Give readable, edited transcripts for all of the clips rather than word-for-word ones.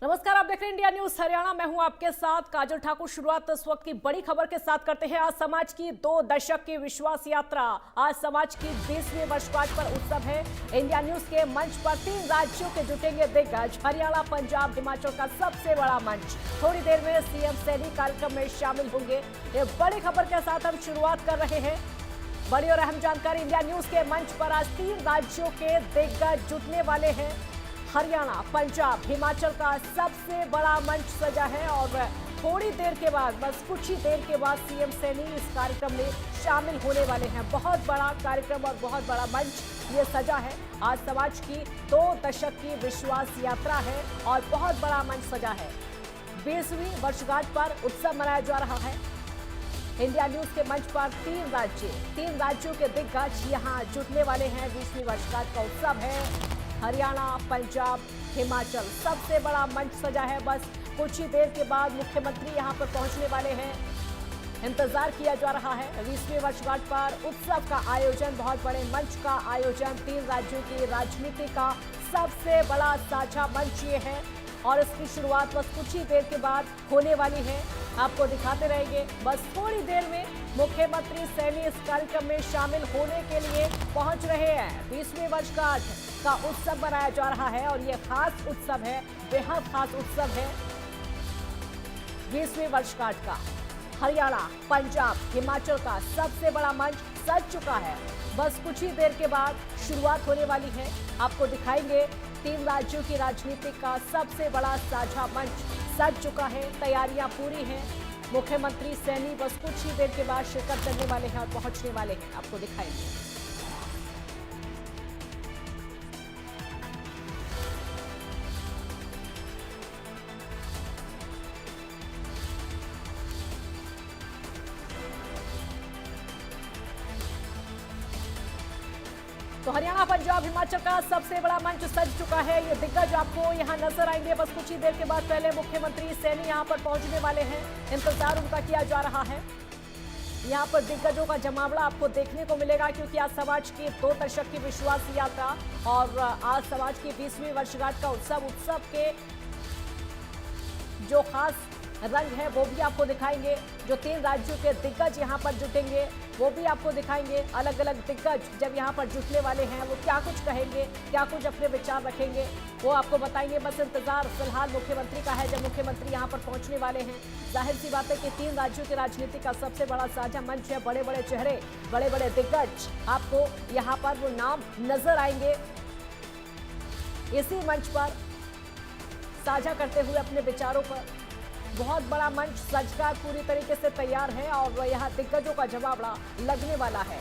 नमस्कार, आप देख रहे हैं इंडिया न्यूज हरियाणा। मैं हूं आपके साथ काजल ठाकुर। शुरुआत इस वक्त की बड़ी खबर के साथ करते हैं। आज समाज की 2 दशक की विश्वास यात्रा, आज समाज की 20वीं वर्षगांठ पर उत्सव है। इंडिया न्यूज के मंच पर 3 राज्यों के जुटेंगे दिग्गज। हरियाणा, पंजाब, हिमाचल का सबसे बड़ा मंच। थोड़ी देर में सीएम सैनी कार्यक्रम में शामिल होंगे। ये बड़ी खबर के साथ हम शुरुआत कर रहे हैं। बड़ी और अहम जानकारी, इंडिया न्यूज के मंच पर आज 3 राज्यों के दिग्गज जुटने वाले हैं। हरियाणा, पंजाब, हिमाचल का सबसे बड़ा मंच सजा है और थोड़ी देर के बाद, बस कुछ ही देर के बाद सीएम सैनी इस कार्यक्रम में शामिल होने वाले हैं। बहुत बड़ा कार्यक्रम और बहुत बड़ा मंच ये सजा है। आज समाज की 2 दशक की विश्वास यात्रा है और बहुत बड़ा मंच सजा है। 20वीं वर्षगांठ पर उत्सव मनाया जा रहा है। इंडिया न्यूज के मंच पर 3 राज्यों के दिग्गज यहाँ जुटने वाले हैं। 20वीं वर्षगांठ का उत्सव है। हरियाणा, पंजाब, हिमाचल, सबसे बड़ा मंच सजा है। बस कुछ ही देर के बाद मुख्यमंत्री यहां पर पहुंचने वाले हैं। इंतजार किया जा रहा है 20वीं वर्षगांठ पर उत्सव का आयोजन, बहुत बड़े मंच का आयोजन। 3 राज्यों की राजनीति का सबसे बड़ा साझा मंच ये है और इसकी शुरुआत बस कुछ ही देर के बाद होने वाली है। आपको दिखाते रहेंगे। बस थोड़ी देर में मुख्यमंत्री सैनी इस कार्यक्रम में शामिल होने के लिए पहुंच रहे हैं। 20वीं वर्षगांठ का उत्सव मनाया जा रहा है और ये खास उत्सव है, बेहद खास उत्सव है। 20वीं वर्षगांठ का हरियाणा, पंजाब, हिमाचल का सबसे बड़ा मंच सज चुका है। बस कुछ ही देर के बाद शुरुआत होने वाली है। आपको दिखाएंगे 3 राज्यों की राजनीति का सबसे बड़ा साझा मंच सज चुका है। तैयारियां पूरी हैं। मुख्यमंत्री सैनी बस कुछ ही देर के बाद शिरकत करने वाले हैं और पहुंचने वाले हैं। आपको दिखाएंगे। तो हरियाणा, पंजाब, हिमाचल का सबसे बड़ा मंच सज चुका है। ये दिग्गज आपको यहां नजर आएंगे बस कुछ ही देर के बाद। पहले मुख्यमंत्री सैनी यहां पर पहुंचने वाले हैं। इंतजार उनका किया जा रहा है। यहां पर दिग्गजों का जमावड़ा आपको देखने को मिलेगा क्योंकि आज समाज की 2 दशक की विश्वास यात्रा और आज समाज की 20वीं वर्षगांठ का उत्सव के जो खास रंग है वो भी आपको दिखाएंगे। जो 3 राज्यों के दिग्गज यहाँ पर जुटेंगे वो भी आपको दिखाएंगे। अलग अलग दिग्गज जब यहाँ पर जुटने वाले हैं वो क्या कुछ कहेंगे, क्या कुछ अपने विचार रखेंगे, वो आपको बताएंगे। बस इंतजार फिलहाल मुख्यमंत्री का है। जब मुख्यमंत्री यहाँ पर पहुंचने वाले हैं, जाहिर सी बात है कि 3 राज्यों की राजनीति का सबसे बड़ा साझा मंच है। बड़े बड़े चेहरे, बड़े बड़े दिग्गज आपको यहाँ पर वो नाम नजर आएंगे। इसी मंच पर साझा करते हुए अपने विचारों पर बहुत बड़ा मंच सजकर पूरी तरीके से तैयार है और यहाँ दिग्गजों का जवाबड़ा लगने वाला है।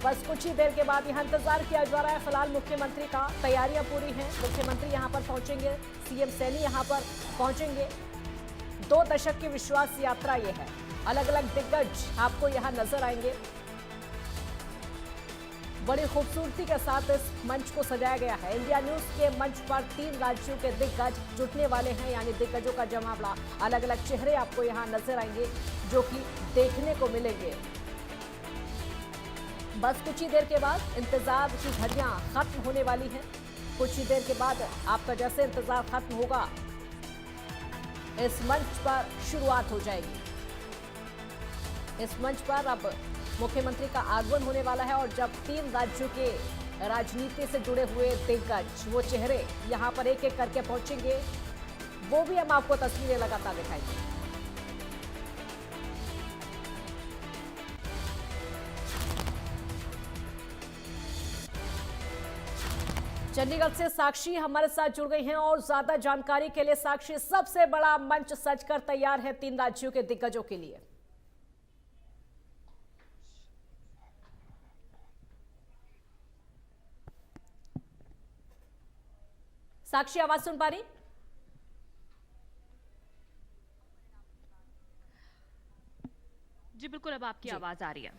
बस कुछ ही देर के बाद यहाँ इंतजार किया जा रहा है। फिलहाल मुख्यमंत्री का तैयारियां पूरी हैं। मुख्यमंत्री यहाँ पर पहुंचेंगे, सीएम सैनी यहाँ पर पहुंचेंगे। 2 दशक की विश्वास यात्रा ये है। अलग अलग दिग्गज आपको यहाँ नजर आएंगे। बड़ी खूबसूरती के साथ इस मंच को सजाया गया है। इंडिया न्यूज के मंच पर 3 राज्यों के दिग्गज जुटने वाले हैं, यानी दिग्गजों का जमावड़ा। अलग अलग चेहरे आपको यहाँ नजर आएंगे जो कि देखने को मिलेंगे। बस कुछ ही देर के बाद इंतजार की घड़ियां खत्म होने वाली हैं। कुछ ही देर के बाद आपका जैसे इंतजार खत्म होगा, इस मंच पर शुरुआत हो जाएगी। इस मंच पर अब मुख्यमंत्री का आगमन होने वाला है और जब 3 राज्यों के राजनीति से जुड़े हुए दिग्गज, वो चेहरे यहां पर एक एक करके पहुंचेंगे, वो भी हम आपको तस्वीरें लगातार दिखाएंगे। चंडीगढ़ से साक्षी हमारे साथ जुड़ गई हैं और ज्यादा जानकारी के लिए साक्षी, सबसे बड़ा मंच सजकर तैयार है 3 राज्यों के दिग्गजों के लिए। साक्षी, आवाज सुन पा रही? जी बिल्कुल, अब आपकी आवाज आ रही है।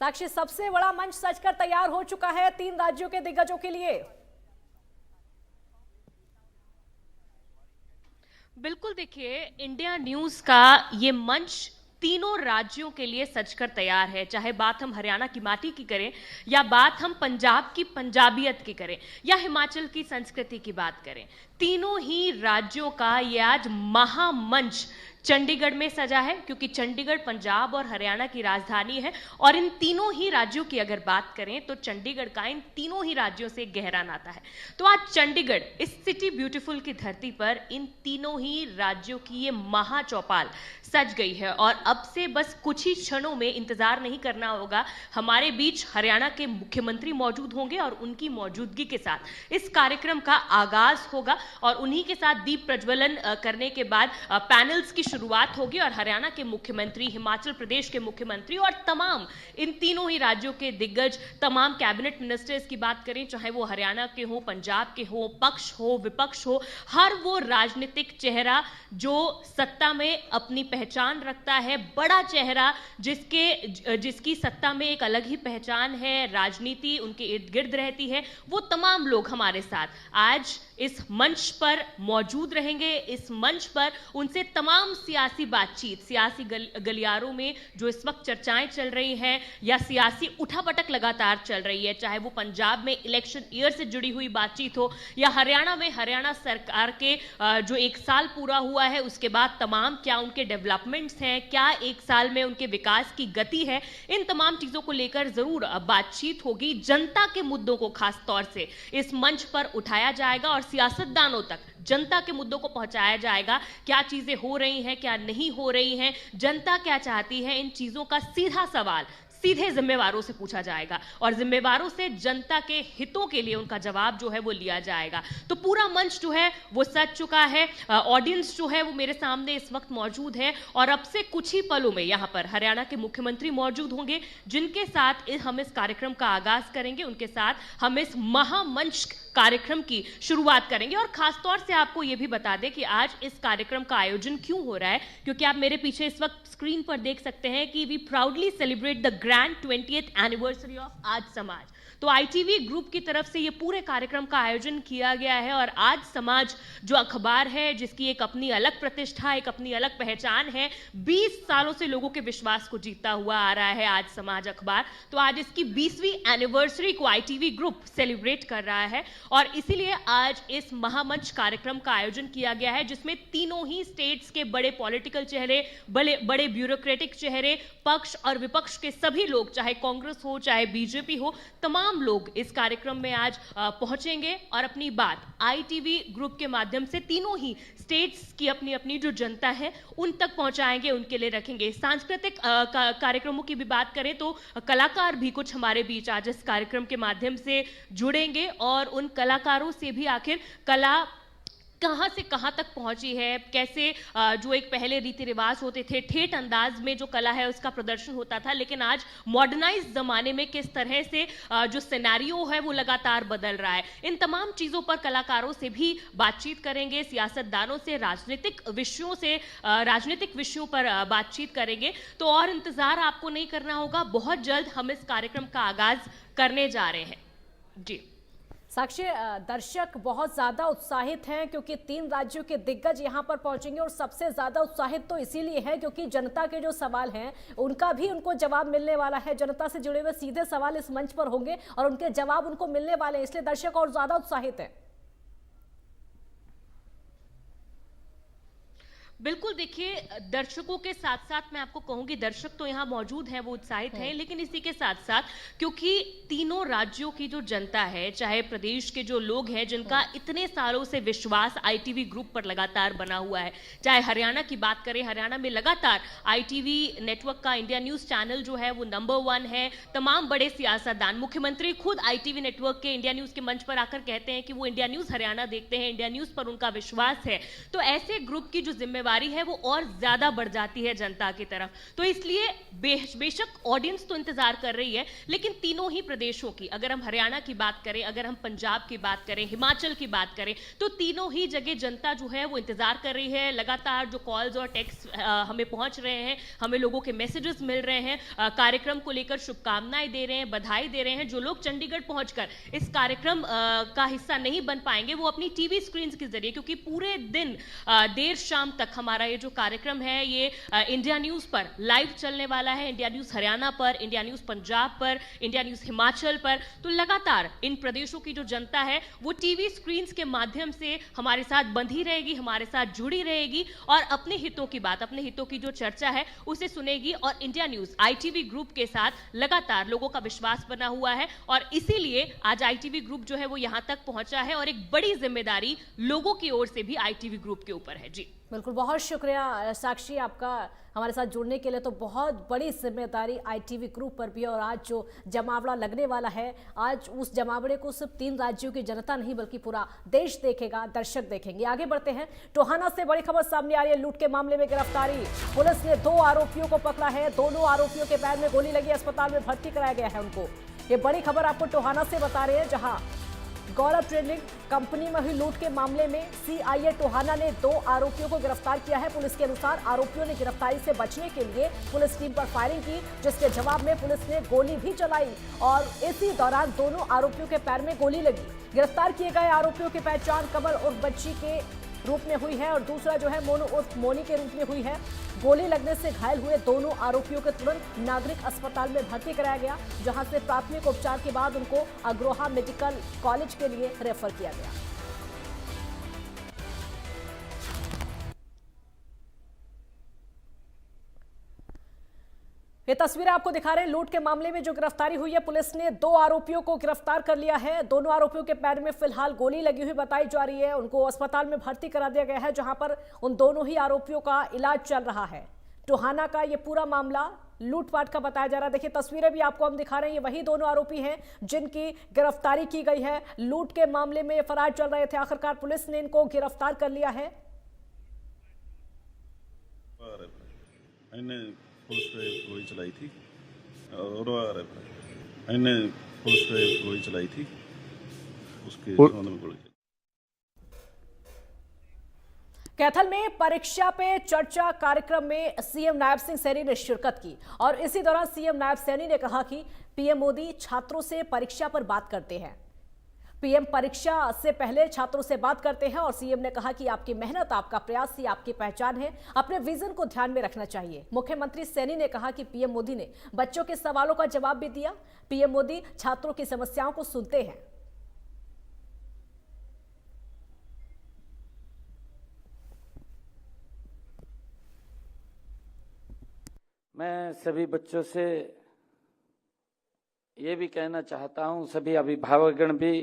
साक्षी, सबसे बड़ा मंच सजकर तैयार हो चुका है 3 राज्यों के दिग्गजों के लिए। बिल्कुल, देखिए इंडिया न्यूज का ये मंच तीनों राज्यों के लिए सजकर तैयार है। चाहे बात हम हरियाणा की माटी की करें, या बात हम पंजाब की पंजाबियत की करें, या हिमाचल की संस्कृति की बात करें, तीनों ही राज्यों का ये आज महामंच चंडीगढ़ में सजा है, क्योंकि चंडीगढ़ पंजाब और हरियाणा की राजधानी है। और इन तीनों ही राज्यों की अगर बात करें तो चंडीगढ़ का इन तीनों ही राज्यों से गहरा नाता है। तो आज चंडीगढ़, इस सिटी ब्यूटीफुल की धरती पर इन तीनों ही राज्यों की ये महाचौपाल सज गई है। और अब से बस कुछ ही क्षणों में, इंतजार नहीं करना होगा, हमारे बीच हरियाणा के मुख्यमंत्री मौजूद होंगे और उनकी मौजूदगी के साथ इस कार्यक्रम का आगाज होगा। और उन्हीं के साथ दीप प्रज्वलन करने के बाद पैनल्स की शुरुआत होगी और हरियाणा के मुख्यमंत्री, हिमाचल प्रदेश के मुख्यमंत्री और तमाम इन तीनों ही राज्यों के दिग्गज, तमाम कैबिनेट मिनिस्टर्स की बात करें, चाहे वो हरियाणा के हो, पंजाब के हो, पक्ष हो, विपक्ष हो, हर वो राजनीतिक चेहरा जो सत्ता में अपनी पहचान रखता है, बड़ा चेहरा जिसकी सत्ता में एक अलग ही पहचान है, राजनीति उनके इर्द गिर्द रहती है, वो तमाम लोग हमारे साथ आज इस मंच पर मौजूद रहेंगे। इस मंच पर उनसे तमाम सियासी बातचीत, सियासी गलियारों में जो इस वक्त चर्चाएं चल रही हैं या सियासी उठापटक लगातार चल रही है, चाहे वो पंजाब में इलेक्शन ईयर से जुड़ी हुई बातचीत हो या हरियाणा में हरियाणा सरकार के जो 1 साल पूरा हुआ है उसके बाद तमाम क्या उनके डेवलपमेंट्स हैं, क्या 1 साल में उनके विकास की गति है, इन तमाम चीजों को लेकर जरूर बातचीत होगी। जनता के मुद्दों को खास तौर से इस मंच पर उठाया जाएगा और सियासतदानों तक जनता के मुद्दों को पहुंचाया जाएगा। क्या चीजें हो रही हैं, क्या नहीं हो रही हैं, जनता क्या चाहती है, इन चीजों का सीधा सवाल सीधे जिम्मेवारों से पूछा जाएगा और जिम्मेवारों से जनता के हितों के लिए उनका जवाब जो है वो लिया जाएगा। तो पूरा मंच जो है वो सज चुका है, ऑडियंस जो है वो मेरे सामने इस वक्त मौजूद है और अब से कुछ ही पलों में यहाँ पर हरियाणा के मुख्यमंत्री मौजूद होंगे, जिनके साथ हम इस कार्यक्रम का आगाज करेंगे, उनके साथ हम इस महामंच कार्यक्रम की शुरुआत करेंगे। और खासतौर से आपको यह भी बता दें कि आज इस कार्यक्रम का आयोजन क्यों हो रहा है, क्योंकि आप मेरे पीछे इस वक्त स्क्रीन पर देख सकते हैं कि we proudly celebrate the grand 20th anniversary of Aaj Samaj. तो आईटीवी ग्रुप की तरफ से ये पूरे कार्यक्रम का आयोजन किया गया है और आज समाज जो अखबार है, जिसकी एक अपनी अलग प्रतिष्ठा, एक अपनी अलग पहचान है, 20 सालों से लोगों के विश्वास को जीतता हुआ आ रहा है आज समाज अखबार, तो आज इसकी 20वीं एनिवर्सरी को आईटीवी ग्रुप सेलिब्रेट कर रहा है और इसीलिए आज इस महामंच कार्यक्रम का आयोजन किया गया है, जिसमें तीनों ही स्टेट्स के बड़े पॉलिटिकल चेहरे, बड़े ब्यूरोक्रेटिक चेहरे, पक्ष और विपक्ष के सभी लोग, चाहे कांग्रेस हो चाहे बीजेपी हो, तमाम लोग इस कार्यक्रम में आज पहुंचेंगे और अपनी बात आईटीवी ग्रुप के माध्यम से तीनों ही स्टेट्स की अपनी अपनी जो जनता है उन तक पहुंचाएंगे, उनके लिए रखेंगे। सांस्कृतिक कार्यक्रमों की भी बात करें तो कलाकार भी कुछ हमारे बीच आज इस कार्यक्रम के माध्यम से जुड़ेंगे और उन कलाकारों से भी आखिर कला कहां से कहां तक पहुंची है, कैसे जो एक पहले रीति रिवाज होते थे, ठेठ अंदाज में जो कला है उसका प्रदर्शन होता था, लेकिन आज मॉडर्नाइज जमाने में किस तरह से जो सिनेरियो है वो लगातार बदल रहा है, इन तमाम चीजों पर कलाकारों से भी बातचीत करेंगे, सियासतदानों से राजनीतिक विषयों पर बातचीत करेंगे। तो और इंतजार आपको नहीं करना होगा, बहुत जल्द हम इस कार्यक्रम का आगाज करने जा रहे हैं। जी साक्षी, दर्शक बहुत ज्यादा उत्साहित हैं क्योंकि 3 राज्यों के दिग्गज यहां पर पहुंचेंगे और सबसे ज्यादा उत्साहित तो इसीलिए है क्योंकि जनता के जो सवाल हैं उनका भी उनको जवाब मिलने वाला है। जनता से जुड़े हुए सीधे सवाल इस मंच पर होंगे और उनके जवाब उनको मिलने वाले हैं, इसलिए दर्शक और ज्यादा उत्साहित हैं। बिल्कुल, देखिए दर्शकों के साथ साथ मैं आपको कहूंगी, दर्शक तो यहाँ मौजूद हैं, वो उत्साहित हैं, लेकिन इसी के साथ साथ क्योंकि तीनों राज्यों की जो जनता है, चाहे प्रदेश के जो लोग हैं जिनका इतने सालों से विश्वास आईटीवी ग्रुप पर लगातार बना हुआ है, चाहे हरियाणा की बात करें, हरियाणा में लगातार आईटीवी नेटवर्क का इंडिया न्यूज चैनल जो है वो नंबर 1 है। तमाम बड़े सियासतदान, मुख्यमंत्री खुद आईटीवी नेटवर्क के इंडिया न्यूज के मंच पर आकर कहते हैं कि वो इंडिया न्यूज हरियाणा देखते हैं, इंडिया न्यूज पर उनका विश्वास है। तो ऐसे ग्रुप की जो जिम्मेवारी है वो और ज्यादा बढ़ जाती है जनता की तरफ। तो इसलिए बेशक ऑडियंस तो इंतजार कर रही है, लेकिन तीनों ही प्रदेशों की, अगर हम हरियाणा की बात करें, अगर हम पंजाब की बात करें, हिमाचल की बात करें, तो तीनों ही जगह जनता जो है वो इंतजार कर रही है। लगातार जो कॉल्स और टेक्स्ट हमें पहुंच रहे हैं, हमें लोगों के मैसेजेस मिल रहे हैं, कार्यक्रम को लेकर शुभकामनाएं दे रहे हैं, बधाई दे रहे हैं। जो लोग चंडीगढ़ पहुंचकर इस कार्यक्रम का हिस्सा नहीं बन पाएंगे, वो अपनी टीवी स्क्रीन के जरिए, क्योंकि पूरे दिन देर शाम तक हमारा ये जो कार्यक्रम है ये इंडिया न्यूज पर लाइव चलने वाला है, इंडिया न्यूज हरियाणा पर, इंडिया न्यूज पंजाब पर, इंडिया न्यूज हिमाचल पर। तो लगातार इन प्रदेशों की जो जनता है वो टीवी स्क्रीन के माध्यम से हमारे साथ बंधी रहेगी, हमारे साथ जुड़ी रहेगी और अपने हितों की बात, अपने हितों की जो चर्चा है उसे सुनेगी। और इंडिया न्यूज आईटीवी ग्रुप के साथ लगातार लोगों का विश्वास बना हुआ है और इसीलिए आज आईटीवी ग्रुप जो है वो यहां तक पहुंचा है और एक बड़ी जिम्मेदारी लोगों की ओर से भी आईटीवी ग्रुप के ऊपर है। जी बिल्कुल, बहुत शुक्रिया साक्षी आपका हमारे साथ जुड़ने के लिए। तो बहुत बड़ी जिम्मेदारी आईटीवी ग्रुप पर भी, और आज जो जमावड़ा लगने वाला है, आज उस जमावड़े को सिर्फ 3 राज्यों की जनता नहीं बल्कि पूरा देश देखेगा, दर्शक देखेंगे। आगे बढ़ते हैं, टोहाना से बड़ी खबर सामने आ रही है। लूट के मामले में गिरफ्तारी, पुलिस ने 2 आरोपियों को पकड़ा है। दोनों आरोपियों के पैर में गोली लगी, अस्पताल में भर्ती कराया गया है उनको। ये बड़ी खबर आपको टोहाना से बता रहे हैं, जहां गौरव ट्रेडिंग कंपनी में हुई लूट के मामले में सीआईए टोहाना ने 2 आरोपियों को गिरफ्तार किया है। पुलिस के अनुसार आरोपियों ने गिरफ्तारी से बचने के लिए पुलिस टीम पर फायरिंग की, जिसके जवाब में पुलिस ने गोली भी चलाई और इसी दौरान दोनों आरोपियों के पैर में गोली लगी। गिरफ्तार किए गए आरोपियों की पहचान कमल उर्फ बच्ची के रूप में हुई है और दूसरा जो है मोनू उर्फ मोनी के रूप में हुई है। गोली लगने से घायल हुए दोनों आरोपियों को तुरंत नागरिक अस्पताल में भर्ती कराया गया, जहां से प्राथमिक उपचार के बाद उनको अग्रोहा मेडिकल कॉलेज के लिए रेफर किया गया। ये तस्वीरें आपको दिखा रहे हैं लूट के मामले में जो गिरफ्तारी हुई है। पुलिस ने 2 आरोपियों को गिरफ्तार कर लिया है। दोनों आरोपियों के पैर में फिलहाल गोली लगी हुई बताई जा रही है। उनको अस्पताल में भर्ती करा दिया गया है, जहां पर उन दोनों ही आरोपियों का इलाज चल रहा है। टोहाना का ये पूरा मामला लूटपाट का बताया जा रहा है। देखिए तस्वीरें भी आपको हम दिखा रहे हैं, ये वही दोनों आरोपी हैं जिनकी गिरफ्तारी की गई है। लूट के मामले में फरार चल रहे थे, आखिरकार पुलिस ने इनको गिरफ्तार कर लिया है। पुलिस पे गोली चलाई थी और मैंने पुलिस पे गोली चलाई थी, उसके संबंध में गोली। कैथल में परीक्षा पे चर्चा कार्यक्रम में सीएम नायब सिंह सैनी ने शिरकत की और इसी दौरान सीएम नायब सैनी ने कहा कि पीएम मोदी छात्रों से परीक्षा पर बात करते हैं। पीएम परीक्षा से पहले छात्रों से बात करते हैं और सीएम ने कहा कि आपकी मेहनत, आपका प्रयास ही आपकी पहचान है, अपने विजन को ध्यान में रखना चाहिए। मुख्यमंत्री सैनी ने कहा कि पीएम मोदी ने बच्चों के सवालों का जवाब भी दिया। पीएम मोदी छात्रों की समस्याओं को सुनते हैं। मैं सभी बच्चों से ये भी कहना चाहता हूं, सभी अभिभावकगण भी